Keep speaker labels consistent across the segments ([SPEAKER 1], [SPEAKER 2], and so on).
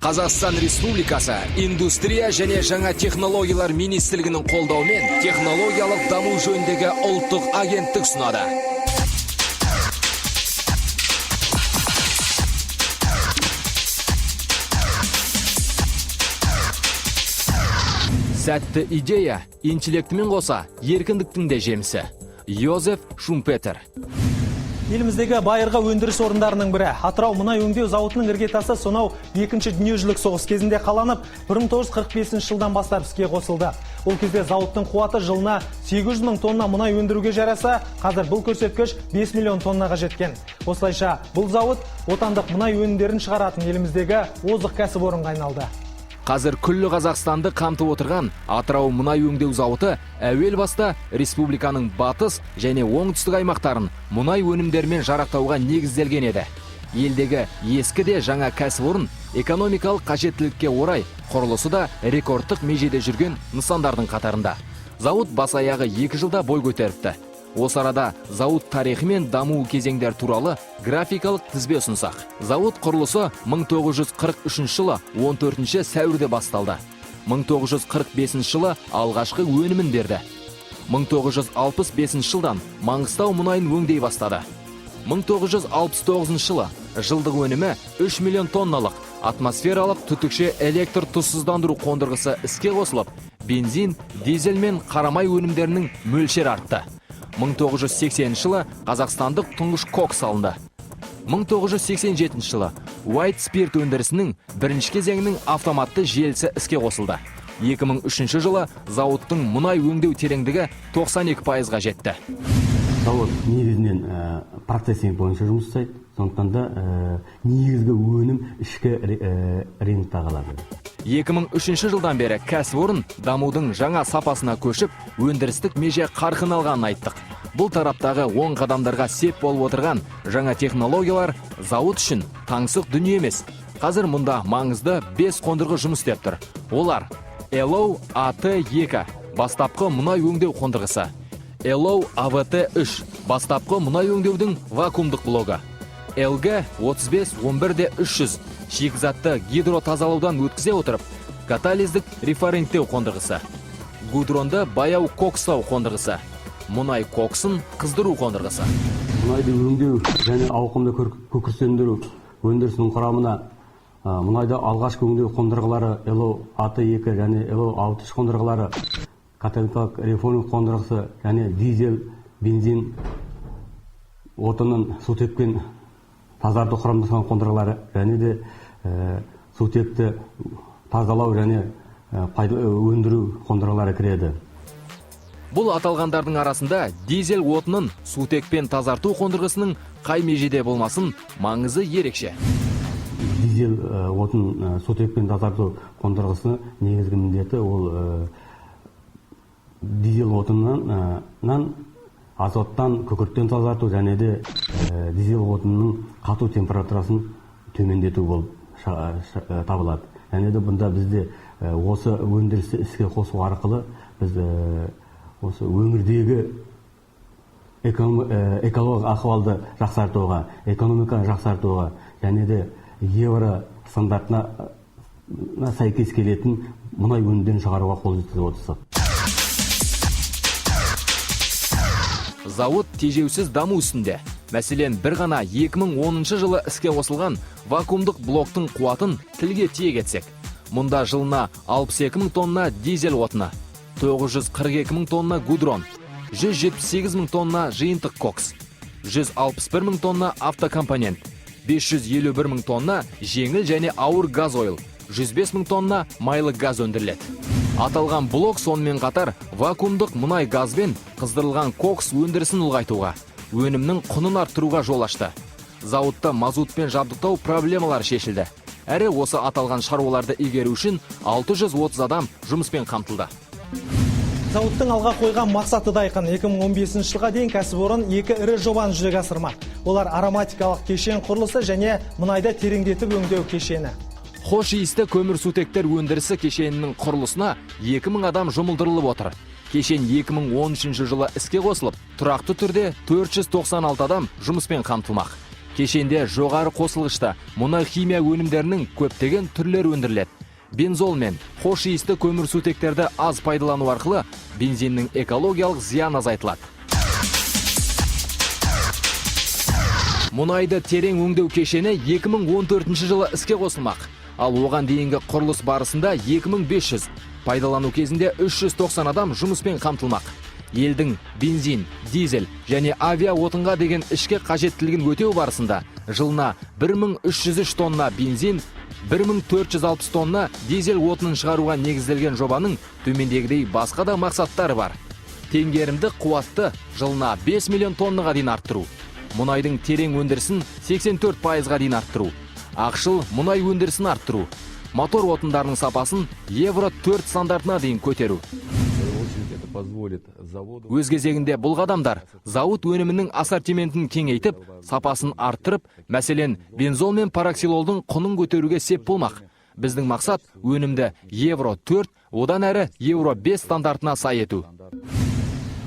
[SPEAKER 1] Қазақстан Республикасы Индустрия және жаңа технологиялар министрлігінің қолдауымен технологиялық даму жөніндегі ұлттық агенттік ұсынады. Сәтті идея интеллектімен қоса еркіндіктің де жемісі. Йозеф Шумпетер.
[SPEAKER 2] Еліміздегі байырғы өндіріс орындарының бірі Атырау мұнай өңдеу зауытының іргетасы сонау 2-ші дүниежүзілік соғыс кезінде қаланып, 1945 жылдан бастап іске қосылды. Ол кезде зауыттың қуаты жылына 800 мың тонна мұнай өндіруге жараса, қазір бұл көрсеткіш 5 миллион тоннаға жеткен. Осылайша бұл зауыт отандық мұнай өнімдерін шығаратын еліміздегі озық кәсіпорынға айналды.
[SPEAKER 1] Қазір күллі Қазақстанды қамтып отырған Атырау мұнай өңдеу зауыты әуел баста республиканың батыс және оңтүстік аймақтарын мұнай өнімдерімен жарақтауға негізделген еді. Елдегі ескі де жаңа кәсіпорын экономикалық қажеттілікке орай құрылысы да рекордтық межеде жүрген нысандардың қатарында. Зауыт бас аяғы 2 жылда бой көтеріпті. Осы арада зауыт тарихы мен даму кезеңдер туралы графикалық тізбе ұсынсақ. Зауыт құрылысы 1943 жылы 14 сәуірде басталды. 1945 жылы алғашқы өнімін берді. 1965 жылдан Маңғыстау мұнайын өңдей бастады. 1969 жылы жылдық өнімі 3 миллион тонналық атмосфералық түтікше электр тұзсыздандыру қондырғысы іске қосылып, бензин, дизель мен қарамай өнімдерінің мөлшері артты. 1980 жылы қазақстандық тұңғыш кокс салынды. 1987 жылы White Spirit өндірісінің бірінші кезеңінің автоматты желісі іске қосылды. 2003 жылы зауыттың мұнай өңдеу тереңдігі 92%-ға жетті.
[SPEAKER 3] Зауыт негізінен процессинг бойынша жұмыс жасайды. Сондықтан да негізгі өнім ішкі рынокта қалады.
[SPEAKER 1] 2003 жылдан бері кәсіпорын дамудың жаңа сапасына көшіп, өндірістік меже қарқын алғанын айттық. Бұл тараптағы оң қадамдарға сеп болып отырған жаңа технологиялар зауыт үшін таңсық дүние емес. Қазір мұнда маңызды 5 қондырғы жұмыс істеп тұр. Олар Elo AT2 бастапқы мұнай өңдеу қондырғысы, Elo AVT3 бастапқы мұнай өңдеудің вакуумдық блогы, LG 3511D300 шикізатты гидротазалаудан өткізе отырып, катализдік референттеу қондырғысы, гудронды баяу кокстау қондырғысы, мұнай коксын қыздыру қондырғысы.
[SPEAKER 3] Мұнайды өңдеу және ауқымды көкірсендіру өндірісінің құрамына мұнайды алғашқы өңдеу қондырғылары Elo AT2 және Elo AT3 қондырғылары, каталитикалық референт қондырғысы және дизель, бензин, отынын сутекпен тазарту құрамдасқан қондырғылары және де сутекті тазалау және өндіру қондырғылары кіреді.
[SPEAKER 1] Бұл аталғандардың арасында дизель отынын сутекпен тазарту қондырғысының қай межеде болмасын маңызы ерекше.
[SPEAKER 3] Дизель отын сутекпен тазарту қондырғысының негізгі міндеті ол дизель отыннан азоттан, күкірттен тазарту және де дизель отынның қату температурасын төмендету болып табылады. Және де бұнда бізде осы өндірісті іске қосу арқылы біз осы өңірдегі экологиялық ахуалды жақсартуға, экономиканы жақсартуға және де евро стандартына сәйкес келетін мұнай өнімдерін шығаруға қол жеткізіп отырсақ.
[SPEAKER 1] Зауыт тежеусіз даму үстінде. Мәселен, бір ғана 2010 жылы іске қосылған вакуумдық блоктың қуатын тілге тиек етсек. Мұнда жылына 62 мың тонна дизель отыны, 942 мың тонна гудрон, 178 мың тонна жиынтық кокс, 161 мың тонна автокомпонент, 551 мың тонна жеңіл және ауыр газ ойл, 105 мың тонна майлы газ өндіріледі. Аталған блок сонымен қатар вакуумдық мұнай газбен қыздырылған кокс өндірісін ұлғайтуға, өнімнің құнын арттыруға жол ашты. Зауытта мазутпен жабдықтау проблемалар шешілді. Әрі осы аталған шаруаларды игеру үшін 630 адам жұмыспен қамтылды.
[SPEAKER 2] Зауыттың алға қойған мақсаты да айқын. 2015 жылға дейін кәсіпорын 2 ірі жобаны жүзеге асырмақ. Олар ароматикалық кешен құрылысы және мұнайды тереңдетіп өңдеу кешені.
[SPEAKER 1] Хош иісті көмірсутектер өндірісі кешенінің құрылысына 2000 адам жұмылдырылып отыр. Кешен 2013 жылы іске қосылып, тұрақты түрде 496 адам жұмыспен қамтылмақ. Кешенде жоғары қосылғышта мұнай химия өнімдерінің көптеген түрлері өндіріледі. Бензол мен хош иісті көмірсутектерді аз пайдалану арқылы бензиннің экологиялық зияны азайтылады. Мұнайды терең өңдеу кешені 2014 жылы іске қосылмақ. Ал оған дейінгі құрылыс барысында 2500, пайдалану кезінде 390 адам жұмыспен қамтылмақ. Елдің бензин, дизель және авиа отынға деген ішкі қажеттілігін өтеу барысында жылына 1303 тонна бензин, 1460 тонна дизель отынын шығаруға негізделген жобаның төмендегідей басқа да мақсаттары бар. Теңгерімді қуатты жылына 5 миллион тоннаға дейін арттыру. Мұнайдың терең өндірісін 84%-ға дейін арттыру. Ақшыл мұнай өндірісін арттыру. Мотор отындарының сапасын Евро 4 стандартына дейін көтеру. Өз кезегінде бұл қадамдар зауыт өнімінің ассортиментін кеңейтіп, сапасын арттырып, мәселен, бензол мен параксилолдың құнын көтеруге сеп болмақ. Біздің мақсат өнімді Евро 4, одан әрі Евро 5 стандартына сай ету.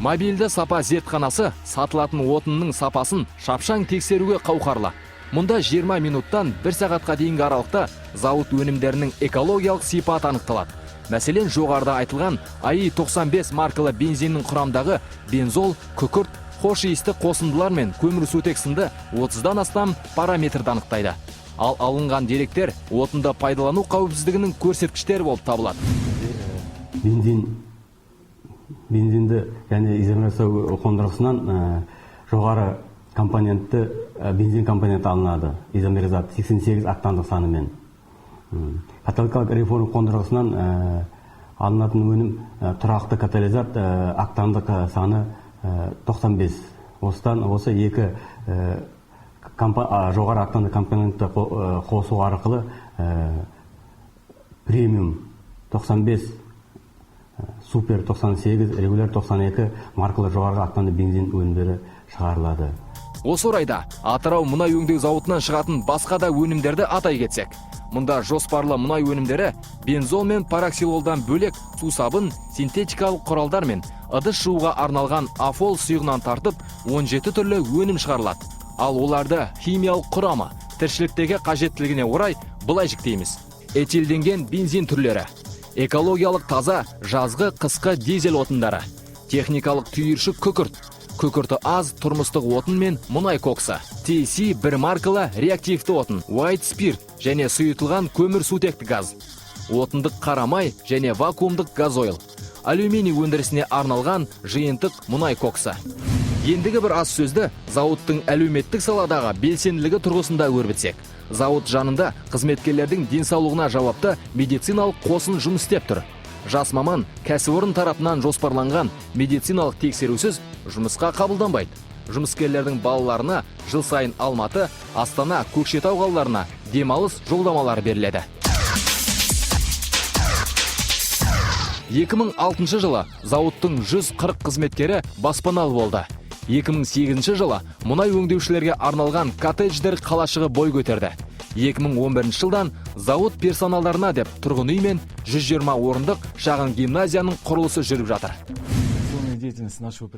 [SPEAKER 1] Мобильді сапа зертханасы сатылатын отынның сапасын шапшаң тексеруге қауқарлы. Мұнда 20 минуттан 1 сағатқа дейінгі аралықта зауыт өнімдерінің экологиялық сипаты анықталады. Мәселен, жоғарыда айтылған АИ-95 маркалы бензиннің құрамдағы бензол, күкірт, хош иісті қосындылар мен көмірсутек сынды 30-дан астам параметрді анықтайды. Ал алынған деректер отынды пайдалану қауіпсіздігінің көрсеткіштері болып табылады.
[SPEAKER 3] Бензинді және изомерсау қондырғысынан жоғары компонентті бензин компоненті алынады. Изомеризат 88 октандық санымен. Каталитикалық реформа қондырғысынан алынатын өнім тұрақты катализат октандық саны 95. Осы екі жоғары октандық компонентті қосу арқылы премиум 95, супер 98, регуляр 92 маркалы жоғарғы октанды бензин өнімдері шығарылады.
[SPEAKER 1] Осы орайда Атырау мұнай өңдеу зауытынан шығатын басқа да өнімдерді атай кетсек. Мұнда жоспарлы мұнай өнімдері бензол мен параксилолдан бөлек сусабын, синтетикалық құралдар мен ыдыс жууға арналған афол сұйығынан тартып 17 түрлі өнім шығарылады. Ал оларды химиялық құрамы, тіршіліктегі қажеттілігіне орай былай жіктейміз. Этилденген бензин түрлері, экологиялық таза жазғы қысқы дизель отындары, техникалық түйіршік күкірт, күкірті аз тұрмыстық отын мен мұнай коксы, TC1 маркалы реактивті отын, white спирт және сұйытылған көмірсутекті газ, отындық қарамай және вакуумдық газойл, алюминий өндірісіне арналған жиынтық мұнай коксы. Ендігі бір аз сөзді зауыттың әлеуметтік саладағы белсенділігі тұрғысында өрбітсек. Зауыт жанында қызметкерлердің денсаулығына жауапты медициналық қосын жұмыс істеп тұр. Жас маман кәсіпорын тарапынан жоспарланған медициналық тексерусіз жұмысқа қабылданбайды. Жұмыскерлердің балаларына жыл сайын Алматы, Астана, Көкшетау қалаларына демалыс жолдамалары беріледі. 2006 жылы зауыттың 140 қызметкері баспаналы болды. 2008 жылы мұнай өңдеушілерге арналған коттедждер қалашығы бой көтерді. 2011 жылдан зауыт персоналдарына деп тұрғын үй мен 120 орындық шағын гимназияның құрылысы жүріп жатыр.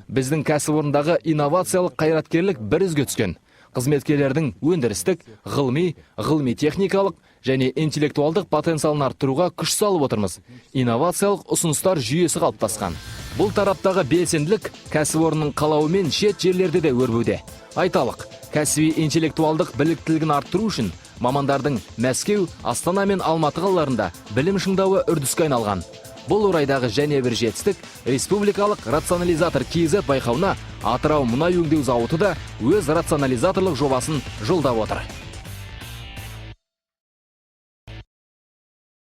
[SPEAKER 1] Біздің кәсіпорындағы инновациялық қайраткерлік бір үзге түскен. Қызметкерлердің өндірістік, ғылыми техникалық және интеллектуалдық потенциалын арттыруға күш салып отырмыз. Инновациялық ұсыныстар жүйесі қалыптасқан. Бұл тараптағы белсенділік кәсіпорынның қалауымен шет жерлерде де өрбуде. Айталық, кәсіби интеллектуалдық біліктілігін арттыру үшін мамандардың Мәскеу, Астана мен Алматы қалаларында білім шыңдауы үрдіске айналған. Бұл орайдағы және бір жетістік республикалық рационализатор KZ байқауына Атырау мұнай өңдеу зауыты да өз рационализаторлық жобасын жолдап отыр.